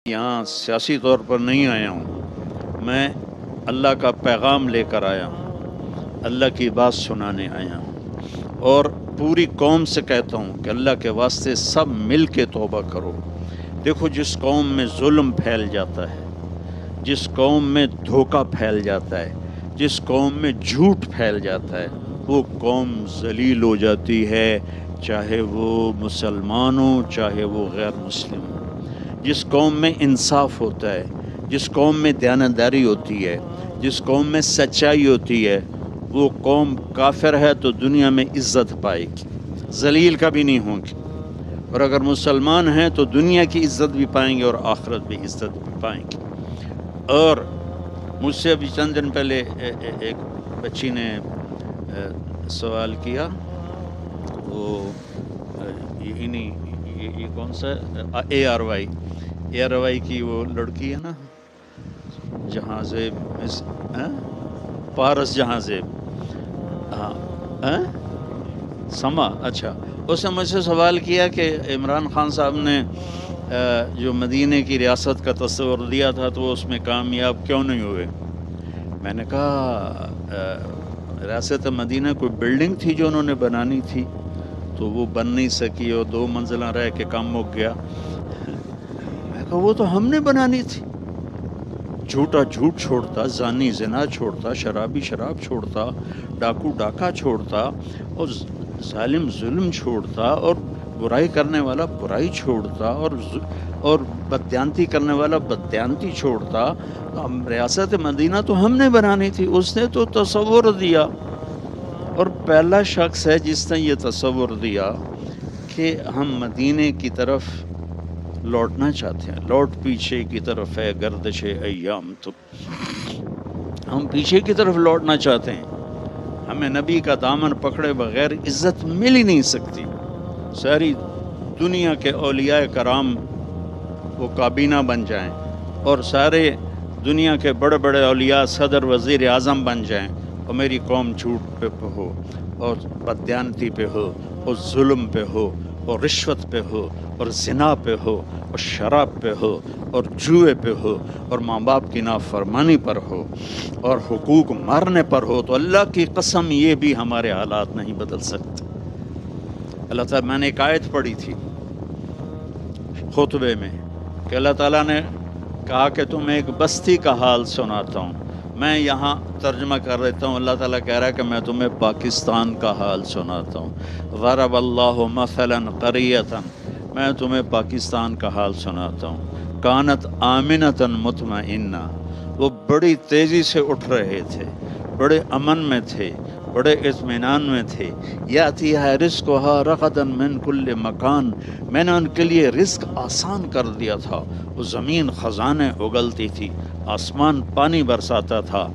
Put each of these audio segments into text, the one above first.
یہاں سیاسی طور پر نہیں آیا ہوں، میں اللہ کا پیغام لے کر آیا ہوں، اللہ کی بات سنانے آیا ہوں، اور پوری قوم سے کہتا ہوں کہ اللہ کے واسطے سب مل کے توبہ کرو۔ دیکھو، جس قوم میں ظلم پھیل جاتا ہے، جس قوم میں دھوکہ پھیل جاتا ہے، جس قوم میں جھوٹ پھیل جاتا ہے، وہ قوم ذلیل ہو جاتی ہے، چاہے وہ مسلمان ہو چاہے وہ غیر مسلم ہو۔ جس قوم میں انصاف ہوتا ہے، جس قوم میں دیانتداری ہوتی ہے، جس قوم میں سچائی ہوتی ہے، وہ قوم کافر ہے تو دنیا میں عزت پائے گی، ذلیل کبھی نہیں ہوں گی، اور اگر مسلمان ہیں تو دنیا کی عزت بھی پائیں گے اور آخرت بھی عزت بھی پائیں گے۔ اور مجھ سے ابھی چند دن پہلے ایک بچی نے سوال کیا، وہ یہ کون سا اے آر وائی کی وہ لڑکی ہے نا، جہاں زیب پارس جہاں زیب، ہاں سما، اچھا، اس نے مجھ سے سوال کیا کہ عمران خان صاحب نے جو مدینے کی ریاست کا تصور دیا تھا تو وہ اس میں کامیاب کیوں نہیں ہوئے؟ میں نے کہا ریاست مدینہ کوئی بلڈنگ تھی جو انہوں نے بنانی تھی تو وہ بن نہیں سکی اور 2 منزلہ رہ کے کام مک گیا۔ میں کہا وہ تو ہم نے بنانی تھی۔ جھوٹا جھوٹ چھوڑتا، زانی زنا چھوڑتا، شرابی شراب چھوڑتا، ڈاکو ڈاکہ چھوڑتا، اور ظالم ظلم چھوڑتا، اور برائی کرنے والا برائی چھوڑتا، اور بددیانتی کرنے والا بددیانتی چھوڑتا۔ ریاست مدینہ تو ہم نے بنانی تھی، اس نے تو تصور دیا، اور پہلا شخص ہے جس نے یہ تصور دیا کہ ہم مدینے کی طرف لوٹنا چاہتے ہیں۔ لوٹ پیچھے کی طرف ہے گردش ایام، تو ہم پیچھے کی طرف لوٹنا چاہتے ہیں۔ ہمیں نبی کا دامن پکڑے بغیر عزت مل ہی نہیں سکتی۔ ساری دنیا کے اولیاء کرام وہ کابینہ بن جائیں، اور سارے دنیا کے بڑے بڑے اولیاء صدر وزیر اعظم بن جائیں، اور میری قوم جھوٹ پہ ہو، اور بددیانتی پہ ہو، اور ظلم پہ ہو، اور رشوت پہ ہو، اور زنا پہ ہو، اور شراب پہ ہو، اور جوئے پہ ہو، اور ماں باپ کی نافرمانی پر ہو، اور حقوق مارنے پر ہو، تو اللہ کی قسم یہ بھی ہمارے حالات نہیں بدل سکتے۔ اللہ تعالیٰ، میں نے ایک آیت پڑھی تھی خطبے میں کہ اللہ تعالیٰ نے کہا کہ تمہیں ایک بستی کا حال سناتا ہوں۔ میں یہاں ترجمہ کر دیتا ہوں، اللہ تعالیٰ کہہ رہا ہے کہ میں تمہیں پاکستان کا حال سناتا ہوں۔ ضرب اللہ مثلا قریۃ، میں تمہیں پاکستان کا حال سناتا ہوں۔ کانت آمنۃ مطمئنہ، وہ بڑی تیزی سے اٹھ رہے تھے، بڑے امن میں تھے، بڑے اطمینان میں تھے۔ یاتیھا رزقھا رغدا من کل مکان، میں نے ان کے لیے رزق آسان کر دیا تھا۔ وہ زمین خزانے اگلتی تھی، آسمان پانی برساتا تھا۔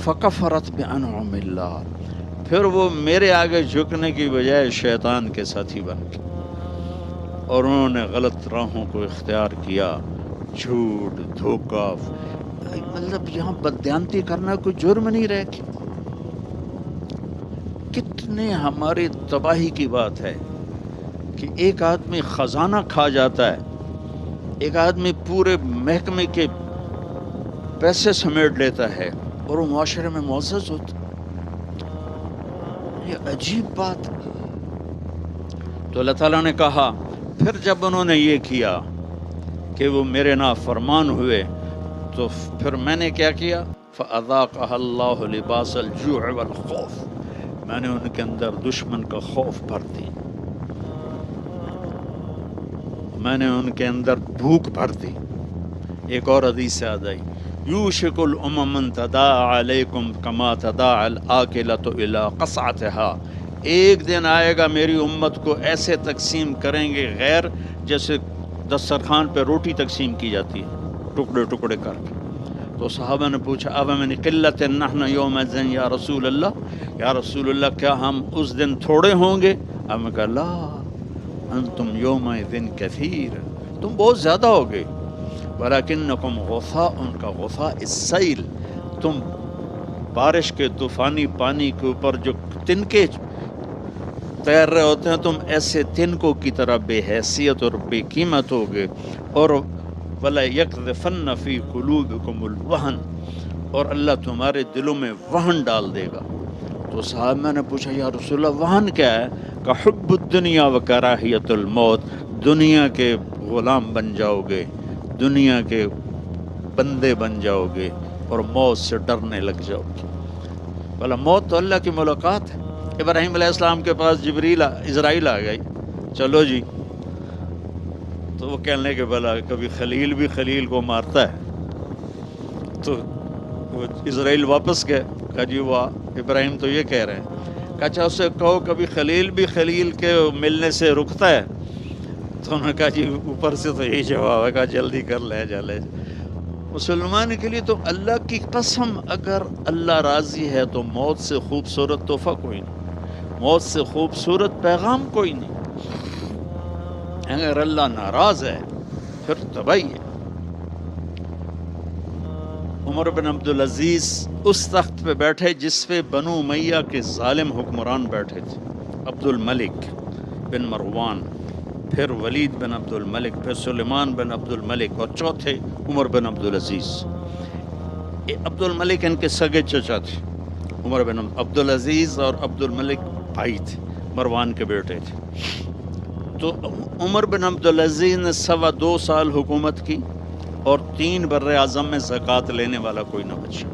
فکفرت بانعم اللہ، پھر وہ میرے آگے جھکنے کی بجائے شیطان کے ساتھی بن گئے، اور انہوں نے غلط راہوں کو اختیار کیا، جھوٹ، دھوکہ۔ مطلب یہاں بددیانتی کرنا کوئی جرم نہیں رہ گیا۔ کتنے ہماری تباہی کی بات ہے کہ ایک آدمی خزانہ کھا جاتا ہے، ایک آدمی پورے محکمے کے پیسے سمیٹ لیتا ہے، اور وہ معاشرے میں معزز ہوتا ہے۔ یہ عجیب بات ہے۔ تو اللہ تعالیٰ نے کہا پھر جب انہوں نے یہ کیا کہ وہ میرے نافرمان ہوئے، تو پھر میں نے کیا کیا؟ فَأَذَاقَهَا اللَّهُ لِبَاسَ الْجُوعِ وَالْخَوْفِ، میں نے ان کے اندر دشمن کا خوف بھر دی، میں نے ان کے اندر بھوک بھر دی۔ ایک اور حدیث یاد آئی، یوشک الامم ان تداعی علیکم کما تداعی الآکلۃ الی قصعتها، ایک دن آئے گا میری امت کو ایسے تقسیم کریں گے غیر جیسے دسترخوان پہ روٹی تقسیم کی جاتی ہے، ٹکڑے ٹکڑے کر کے۔ تو صحابہ نے پوچھا اب من قلت نحن یومئذ یا رسول اللہ، یا رسول اللہ کیا ہم اس دن تھوڑے ہوں گے؟ اب میں کہا لا انتم یومئذ کثیر، تم بہت زیادہ ہوگے، ولکنکم غثاء، ان کا غثاء السیل، تم بارش کے طوفانی پانی کے اوپر جو تنکے تیر رہے ہوتے ہیں تم ایسے تنکوں کی طرح بے حیثیت اور بے قیمت ہوگے، اور وَلَا يَقْذِفَنَّ فِي قُلُوبِكُمُ الْوَهْنَ، اور اللہ تمہارے دلوں میں وہن ڈال دے گا۔ تو صحابہ نے پوچھا یا رسول اللہ وہن کیا ہے؟ کہ حب الدنیا و کراہیت الموت، دنیا کے غلام بن جاؤ گے، دنیا کے بندے بن جاؤ گے اور موت سے ڈرنے لگ جاؤ گے۔ بھلا موت تو اللہ کی ملاقات ہے۔ ابراہیم علیہ السلام کے پاس اسرائیل آ گئی، چلو جی، تو وہ کہنے کہ بھلا کبھی خلیل بھی خلیل کو مارتا ہے؟ تو وہ اسرائیل واپس گئے، کہا جی وہ ابراہیم تو یہ کہہ رہے ہیں، کہا اچھا اس سے کہو کبھی خلیل بھی خلیل کے ملنے سے رکتا ہے؟ تو انہوں نے کہا جی اوپر سے تو یہی جواب ہے، کہا جلدی کر لے جا لے جا۔ مسلمان کے لیے تو اللہ کی قسم، اگر اللہ راضی ہے تو موت سے خوبصورت تحفہ کوئی نہیں، موت سے خوبصورت پیغام کوئی نہیں۔ اگر اللہ ناراض ہے پھر تباہی ہے۔ عمر بن عبدالعزیز اس تخت پہ بیٹھے جس پہ بنو امیہ کے ظالم حکمران بیٹھے تھے، عبد الملک بن مروان، پھر ولید بن عبد الملک، پھر سلیمان بن عبد الملک، اور چوتھے عمر بن عبدالعزیز۔ عبد الملک ان کے سگے چچا تھے، عمر بن عبدالعزیز اور عبد الملک بھائی تھے، مروان کے بیٹے تھے۔ تو عمر بن عبدالعزیز نے 2.25 سال حکومت کی، اور 3 بر اعظم میں زکوٰۃ لینے والا کوئی نہ بچا۔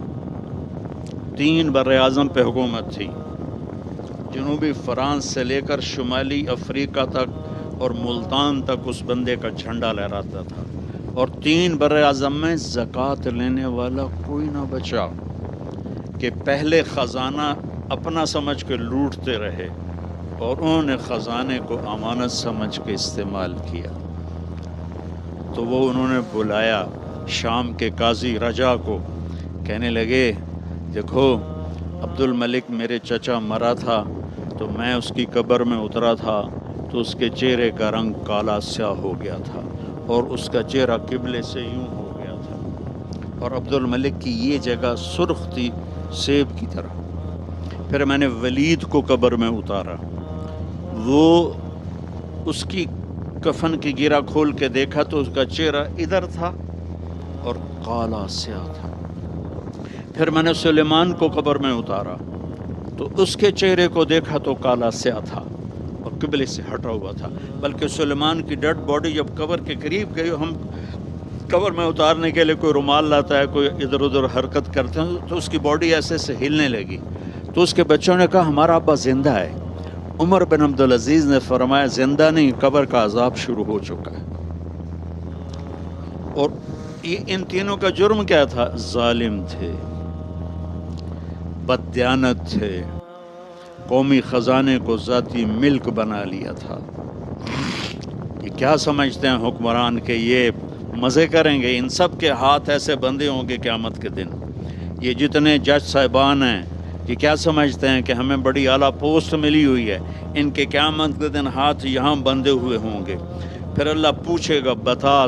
3 بر اعظم پہ حکومت تھی، جنوبی فرانس سے لے کر شمالی افریقہ تک اور ملتان تک اس بندے کا جھنڈا لہراتا تھا، اور 3 بر اعظم میں زکوٰۃ لینے والا کوئی نہ بچا، کہ پہلے خزانہ اپنا سمجھ کے لوٹتے رہے اور انہوں نے خزانے کو امانت سمجھ کے استعمال کیا۔ تو وہ انہوں نے بلایا شام کے قاضی رجا کو، کہنے لگے دیکھو عبد الملک میرے چچا مرا تھا تو میں اس کی قبر میں اترا تھا تو اس کے چہرے کا رنگ کالا سیاہ ہو گیا تھا اور اس کا چہرہ قبلے سے یوں ہو گیا تھا، اور عبد الملک کی یہ جگہ سرخ تھی سیب کی طرح۔ پھر میں نے ولید کو قبر میں اتارا، وہ اس کی کفن کی گرہ کھول کے دیکھا تو اس کا چہرہ ادھر تھا اور کالا سیاہ تھا۔ پھر میں نے سلیمان کو قبر میں اتارا تو اس کے چہرے کو دیکھا تو کالا سیاہ تھا اور قبلے سے ہٹا ہوا تھا، بلکہ سلیمان کی ڈیڈ باڈی جب قبر کے قریب گئی، ہم قبر میں اتارنے کے لیے کوئی رومال لاتا ہے، کوئی ادھر ادھر حرکت کرتے ہیں تو اس کی باڈی ایسے سے ہلنے لگی، تو اس کے بچوں نے کہا ہمارا ابا زندہ ہے۔ عمر بن عبدالعزیز نے فرمایا زندہ نہیں، قبر کا عذاب شروع ہو چکا ہے۔ اور ان تینوں کا جرم کیا تھا؟ ظالم تھے، بددیانت تھے، قومی خزانے کو ذاتی ملک بنا لیا تھا۔ یہ کیا سمجھتے ہیں حکمران کہ یہ مزے کریں گے؟ ان سب کے ہاتھ ایسے بندھے ہوں گے قیامت کے دن۔ یہ جتنے جج صاحبان ہیں یہ کیا سمجھتے ہیں کہ ہمیں بڑی اعلیٰ پوسٹ ملی ہوئی ہے؟ ان کے قیامت کے دن ہاتھ یہاں بندھے ہوئے ہوں گے۔ پھر اللہ پوچھے گا بتا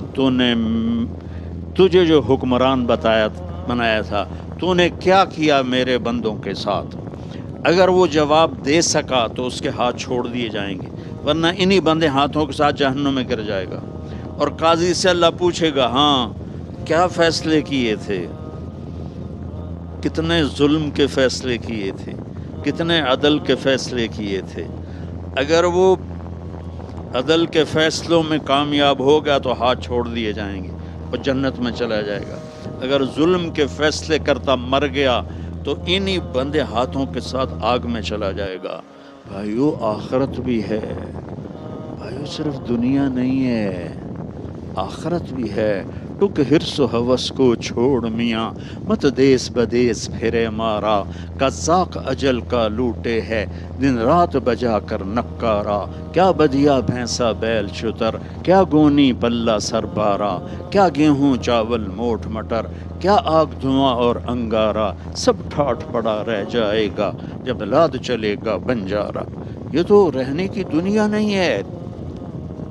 تجھے جو حکمران بنایا تھا تو نے کیا کیا میرے بندوں کے ساتھ؟ اگر وہ جواب دے سکا تو اس کے ہاتھ چھوڑ دیے جائیں گے، ورنہ انہی بندے ہاتھوں کے ساتھ جہنم میں گر جائے گا۔ اور قاضی سے اللہ پوچھے گا ہاں کیا فیصلے کیے تھے، کتنے ظلم کے فیصلے کیے تھے، کتنے عدل کے فیصلے کیے تھے۔ اگر وہ عدل کے فیصلوں میں کامیاب ہو گیا تو ہاتھ چھوڑ دیے جائیں گے اور جنت میں چلا جائے گا۔ اگر ظلم کے فیصلے کرتا مر گیا تو انہی بندے ہاتھوں کے ساتھ آگ میں چلا جائے گا۔ بھائیو آخرت بھی ہے، بھائیو صرف دنیا نہیں ہے، آخرت بھی ہے۔ ٹک حرص و ہوس کو چھوڑ میاں، مت دیس بدیس پھرے مارا، قزاق اجل کا لوٹے ہے دن رات بجا کر نکارا۔ کیا بدیا بھینسا بیل شتر، کیا گونی پلہ سر بارا، کیا گیہوں چاول موٹ مٹر، کیا آگ دھواں اور انگارا، سب ٹھاٹھ پڑا رہ جائے گا جب لاد چلے گا بنجارا۔ یہ تو رہنے کی دنیا نہیں ہے۔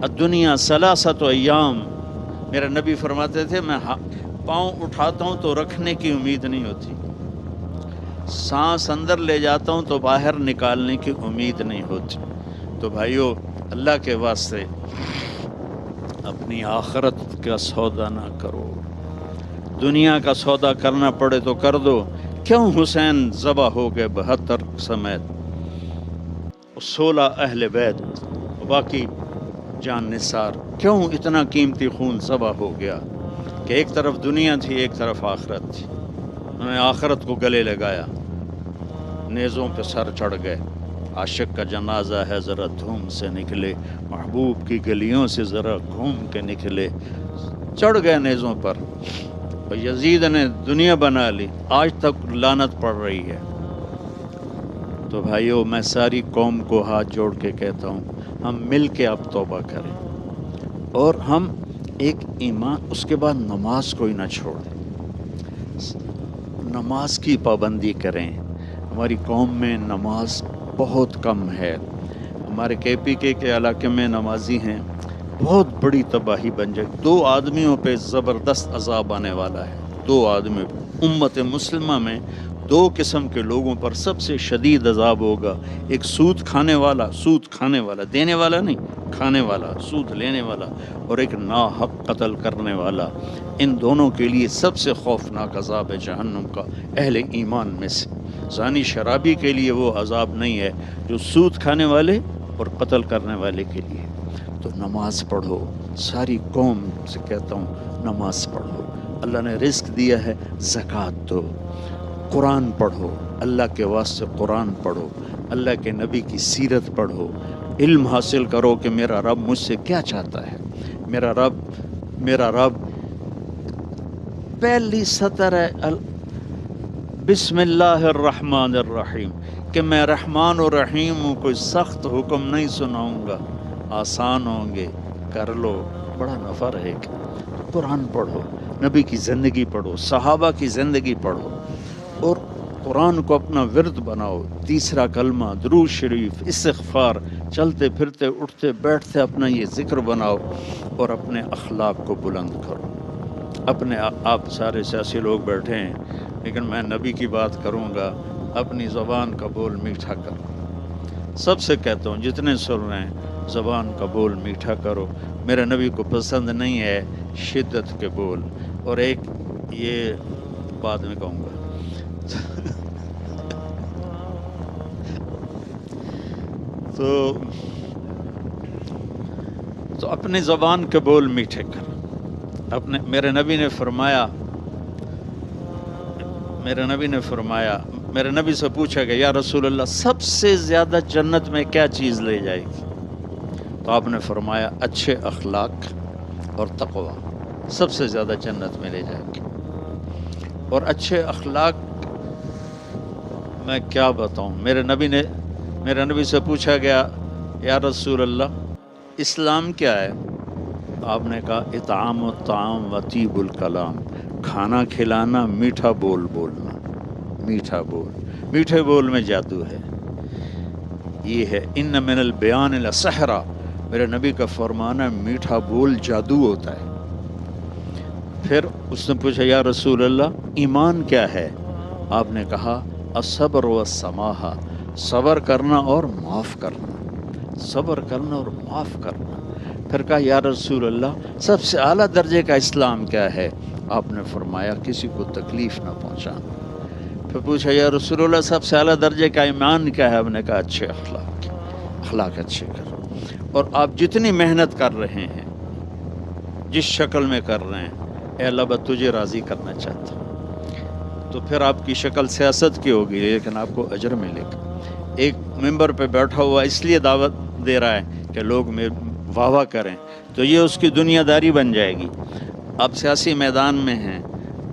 الدنیا ثلاثۃ ایام، میرے نبی فرماتے تھے میں پاؤں اٹھاتا ہوں تو رکھنے کی امید نہیں ہوتی، سانس اندر لے جاتا ہوں تو باہر نکالنے کی امید نہیں ہوتی۔ تو بھائیو اللہ کے واسطے اپنی آخرت کا سودا نہ کرو، دنیا کا سودا کرنا پڑے تو کر دو۔ کیوں حسین ذبح ہو گئے 72 سمیت، 16 اہل بیت، باقی جان نثار، کیوں اتنا قیمتی خون ذبح ہو گیا؟ کہ ایک طرف دنیا تھی، ایک طرف آخرت تھی، انہوں نے آخرت کو گلے لگایا، نیزوں پہ سر چڑھ گئے۔ عاشق کا جنازہ ہے ذرا دھوم سے نکلے، محبوب کی گلیوں سے ذرا گھوم کے نکلے، چڑھ گئے نیزوں پر۔ اور یزید نے دنیا بنا لی، آج تک لعنت پڑ رہی ہے۔ تو بھائیو میں ساری قوم کو ہاتھ جوڑ کے کہتا ہوں، ہم مل کے اب توبہ کریں، اور ہم ایک ایمان، اس کے بعد نماز کوئی نہ چھوڑیں، نماز کی پابندی کریں۔ ہماری قوم میں نماز بہت کم ہے، ہمارے KPK کے علاقے میں نمازی ہیں، بہت بڑی تباہی بن جائے۔ 2 آدمیوں پہ زبردست عذاب آنے والا ہے، 2 آدمی۔ امت مسلمہ میں 2 قسم کے لوگوں پر سب سے شدید عذاب ہوگا، ایک سود کھانے والا، دینے والا نہیں، کھانے والا، سود لینے والا، اور ایک ناحق قتل کرنے والا۔ ان دونوں کے لیے سب سے خوفناک عذاب ہے جہنم کا، اہل ایمان میں سے۔ زانی شرابی کے لیے وہ عذاب نہیں ہے جو سود کھانے والے اور قتل کرنے والے کے لیے۔ تو نماز پڑھو، ساری قوم سے کہتا ہوں نماز پڑھو، اللہ نے رزق دیا ہے، زکوٰۃ دو، قرآن پڑھو، اللہ کے واسطے قرآن پڑھو، اللہ کے نبی کی سیرت پڑھو، علم حاصل کرو کہ میرا رب مجھ سے کیا چاہتا ہے۔ میرا رب پہلی سطر ہے بسم اللہ الرحمن الرحیم، کہ میں رحمان و رحیم ہوں، کوئی سخت حکم نہیں سناؤں گا، آسان ہوں گے، کر لو، بڑا نفع رہے گا۔ قرآن پڑھو، نبی کی زندگی پڑھو، صحابہ کی زندگی پڑھو، اور قرآن کو اپنا ورد بناؤ۔ تیسرا کلمہ، درود شریف، استغفار، چلتے پھرتے اٹھتے بیٹھتے اپنا یہ ذکر بناؤ، اور اپنے اخلاق کو بلند کرو۔ اپنے آپ سارے سیاسی لوگ بیٹھے ہیں، لیکن میں نبی کی بات کروں گا، اپنی زبان کا بول میٹھا کرو۔ سب سے کہتا ہوں جتنے سن رہے ہیں، زبان کا بول میٹھا کرو۔ میرے نبی کو پسند نہیں ہے شدت کے بول، اور ایک یہ بعد میں کہوں گا۔ تو اپنی زبان کے بول میٹھے کر۔ میرے نبی سے پوچھا کہ یا رسول اللہ سب سے زیادہ جنت میں کیا چیز لے جائے گی؟ تو آپ نے فرمایا اچھے اخلاق اور تقوی سب سے زیادہ جنت میں لے جائے گی۔ اور اچھے اخلاق میں کیا بتاؤں، میرے نبی سے پوچھا گیا یا رسول اللہ اسلام کیا ہے؟ آپ نے کہا اطعام الطعام و طیب الکلام، کھانا کھلانا، میٹھا بول بولنا، میٹھا بول، میٹھے بول میں جادو ہے۔ یہ ہے ان من البیان لسحرا، میرے نبی کا فرمانا میٹھا بول جادو ہوتا ہے۔ پھر اس نے پوچھا یا رسول اللہ ایمان کیا ہے؟ آپ نے کہا الصبر والسماحہ، صبر کرنا اور معاف کرنا، صبر کرنا اور معاف کرنا۔ پھر کہا یا رسول اللہ سب سے اعلیٰ درجے کا اسلام کیا ہے؟ آپ نے فرمایا کسی کو تکلیف نہ پہنچانا۔ پھر پوچھا یا رسول اللہ سب سے اعلیٰ درجے کا ایمان کیا ہے؟ آپ نے کہا اچھے اخلاق اچھے کرو۔ اور آپ جتنی محنت کر رہے ہیں، جس شکل میں کر رہے ہیں، اے اللہ میں تجھے راضی کرنا چاہتا ہوں، تو پھر آپ کی شکل سیاست کی ہوگی لیکن آپ کو اجر ملے گا۔ ایک ممبر پہ بیٹھا ہوا اس لیے دعوت دے رہا ہے کہ لوگ واہ واہ کریں، تو یہ اس کی دنیا داری بن جائے گی۔ آپ سیاسی میدان میں ہیں،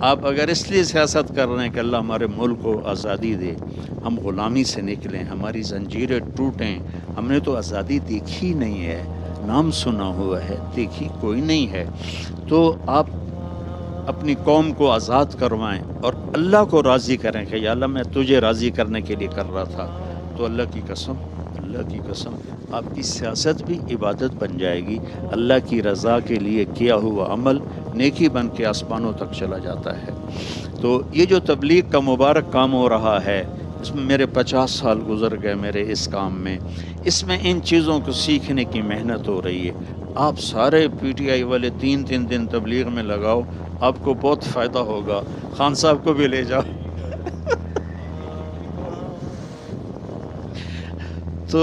آپ اگر اس لیے سیاست کر رہے ہیں کہ اللہ ہمارے ملک کو آزادی دے، ہم غلامی سے نکلیں، ہماری زنجیریں ٹوٹیں، ہم نے تو آزادی دیکھی نہیں ہے، نام سنا ہوا ہے، دیکھی کوئی نہیں ہے، تو آپ اپنی قوم کو آزاد کروائیں اور اللہ کو راضی کریں کہ یا اللہ میں تجھے راضی کرنے کے لیے کر رہا تھا۔ تو اللہ کی قسم آپ کی سیاست بھی عبادت بن جائے گی، اللہ کی رضا کے لیے کیا ہوا عمل نیکی بن کے آسمانوں تک چلا جاتا ہے۔ تو یہ جو تبلیغ کا مبارک کام ہو رہا ہے، اس میں میرے 50 سال گزر گئے میرے اس کام میں، اس میں ان چیزوں کو سیکھنے کی محنت ہو رہی ہے۔ آپ سارے پی ٹی آئی والے 3 دن تبلیغ میں لگاؤ، آپ کو بہت فائدہ ہوگا۔ خان صاحب کو بھی لے جاؤ۔ تو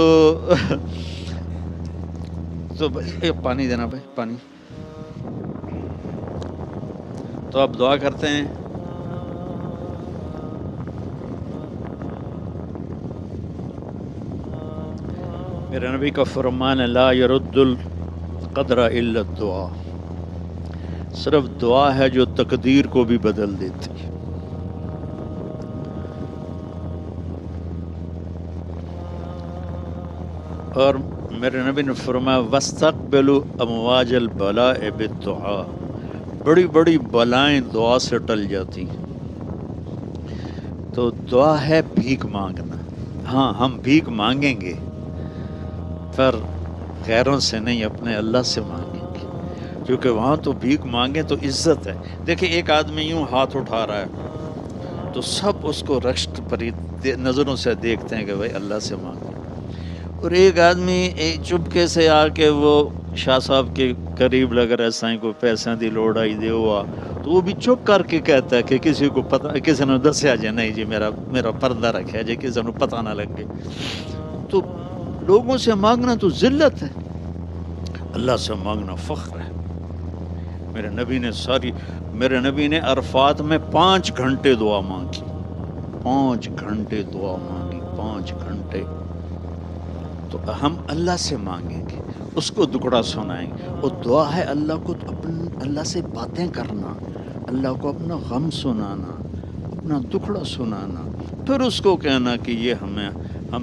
پانی دینا بھائی، پانی۔ تو آپ دعا کرتے ہیں۔ میرے نبی کا فرمان ہے لا يرد القدر الا الدعاء، صرف دعا ہے جو تقدیر کو بھی بدل دیتی ہے۔ اور میرے نبی نے فرمایا وَاسْتَقْبِلُوا أَمْوَاجَ الْبَلَاءِ بِالدُّعَاء، بڑی بڑی بلائیں دعا سے ٹل جاتی ہیں۔ تو دعا ہے بھیک مانگنا۔ ہاں ہم بھیک مانگیں گے پر غیروں سے نہیں، اپنے اللہ سے مانگیں گے، کیونکہ وہاں تو بھیک مانگیں تو عزت ہے۔ دیکھیں ایک آدمی یوں ہاتھ اٹھا رہا ہے تو سب اس کو رشک پری نظروں سے دیکھتے ہیں کہ بھائی اللہ سے مانگیں، اور ایک آدمی چپکے سے آ کے وہ شاہ صاحب کے قریب لگ رہا ہے، سائیں کو پیسوں دی لوڑ آئی دے ہوا، تو وہ بھی چپ کر کے کہتا ہے کہ کسی کو پتہ، کسی نے دسیا جائے نہیں جی میرا پردہ رکھا جی، کسی نے پتہ نہ لگے۔ تو لوگوں سے مانگنا تو ذلت ہے، اللہ سے مانگنا فخر ہے۔ میرے نبی نے عرفات میں 5 گھنٹے دعا مانگی، 5 گھنٹے دعا مانگی، 5 گھنٹے۔ تو ہم اللہ سے مانگیں گے، اس کو دکڑا سنائیں گے، اور دعا ہے اللہ سے باتیں کرنا، اللہ کو اپنا غم سنانا، اپنا دکھڑا سنانا، پھر اس کو کہنا کہ یہ ہم